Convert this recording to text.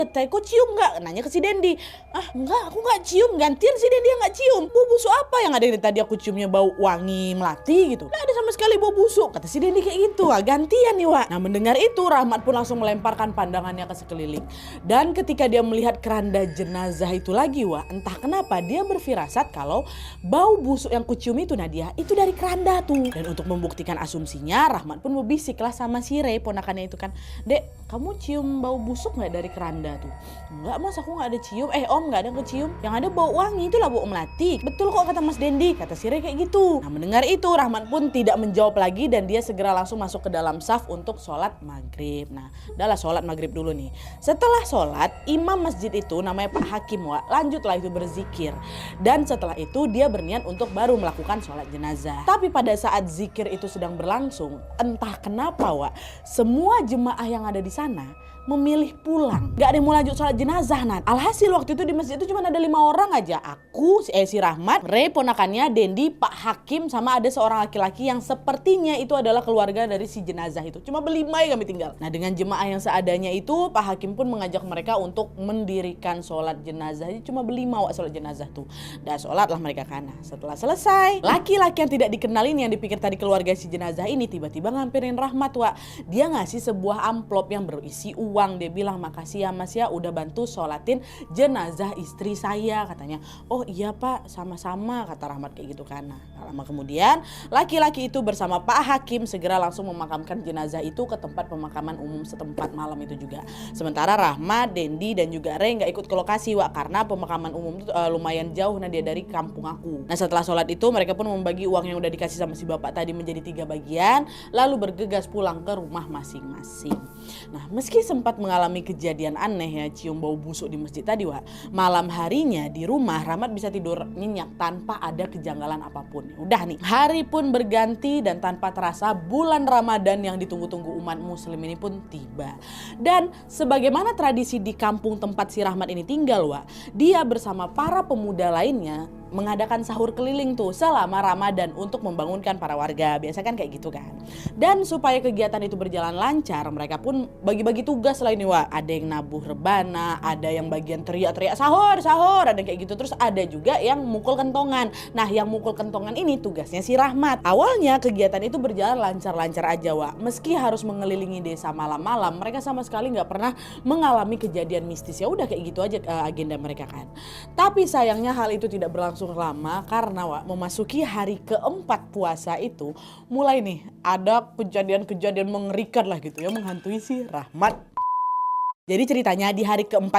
Kok cium nggak? Nanya ke si Dendi. Ah enggak, aku nggak cium. Gantian si Dendi yang nggak cium. Bau busuk apa yang ada dari tadi aku ciumnya bau wangi melati gitu. Nggak ada sama sekali bau busuk. Kata si Dendi kayak gitu. Wah gantian nih Wak. Nah mendengar itu Rahmat pun langsung melemparkan pandangannya ke sekeliling. Dan ketika dia melihat keranda jenazah itu lagi Wak. Entah kenapa dia berfirasat kalau bau busuk yang kucium itu Nadia itu dari keranda tuh. Dan untuk membuktikan asumsinya Rahmat pun berbisik lah sama si Ray ponakannya itu kan. Dek kamu cium bau busuk nggak dari keranda tuh? Enggak mas, aku nggak ada cium. Om nggak ada kecium. Yang ada bau wangi, itulah bau melati. Betul kok kata Mas Dendi, kata si Ray kayak gitu. Nah mendengar itu Rahmat pun tidak menjawab lagi dan dia segera langsung masuk ke dalam saf untuk sholat maghrib. Nah udahlah sholat maghrib dulu nih. Setelah sholat imam masjid itu namanya Pak Hakim Wak, lanjutlah itu berzikir. Dan setelah itu dia berniat untuk baru melakukan sholat jenazah. Tapi pada saat zikir itu sedang berlangsung, entah kenapa Wak, semua jemaah yang ada di sana memilih pulang. Gak ada yang mau lanjut sholat jenazah Nat. Alhasil waktu itu di masjid itu cuma ada 5 orang aja. Aku, si Rahmat, Ray ponakannya, Dendi, Pak Hakim, sama ada seorang laki-laki yang sepertinya itu adalah keluarga dari si jenazah itu. Cuma berlima ya kami tinggal. Nah dengan jemaah yang seadanya itu Pak Hakim pun mengajak mereka untuk mendirikan sholat jenazah. Jadi cuma berlima Wak sholat jenazah tuh. Dan sholatlah mereka kana. Setelah selesai, laki-laki yang tidak dikenal ini yang dipikir tadi keluarga si jenazah ini tiba-tiba ngampirin Rahmat Wak. Dia ngasih sebuah amplop yang berisi uang. Dia bilang makasih ya mas ya udah bantu sholatin jenazah istri saya katanya. Oh iya pak sama-sama kata Rahmat kayak gitu kan. Nah lama kemudian laki-laki itu bersama Pak Hakim segera langsung memakamkan jenazah itu ke tempat pemakaman umum setempat malam itu juga. Sementara Rahmat, Dendi dan juga Ray nggak ikut ke lokasi Wak karena pemakaman umum itu lumayan jauh Nadia dari kampung aku. Nah setelah sholat itu mereka pun membagi uang yang udah dikasih sama si bapak tadi menjadi 3 bagian lalu bergegas pulang ke rumah masing-masing. Nah meski sempat mengalami kejadian aneh ya cium bau busuk di masjid tadi Wak, malam harinya di rumah Rahmat bisa tidur nyenyak tanpa ada kejanggalan apapun. Udah nih hari pun berganti dan tanpa terasa bulan Ramadan yang ditunggu-tunggu umat muslim ini pun tiba. Dan sebagaimana tradisi di kampung tempat si Rahmat ini tinggal Wak, dia bersama para pemuda lainnya mengadakan sahur keliling tuh selama Ramadan untuk membangunkan para warga. Biasa kan kayak gitu kan. Dan supaya kegiatan itu berjalan lancar, mereka pun bagi-bagi tugas lah ini Wak. Ada yang nabuh rebana, ada yang bagian teriak-teriak sahur, sahur, ada kayak gitu. Terus ada juga yang mukul kentongan. Nah yang mukul kentongan ini tugasnya si Rahmat. Awalnya kegiatan itu berjalan lancar-lancar aja Wak. Meski harus mengelilingi desa malam-malam, mereka sama sekali nggak pernah mengalami kejadian mistis. Ya udah kayak gitu aja agenda mereka kan. Tapi sayangnya hal itu tidak berlangsung lama karena Wak memasuki hari keempat puasa itu mulai nih ada kejadian-kejadian mengerikan lah gitu ya menghantui si Rahmat. Jadi ceritanya di hari keempat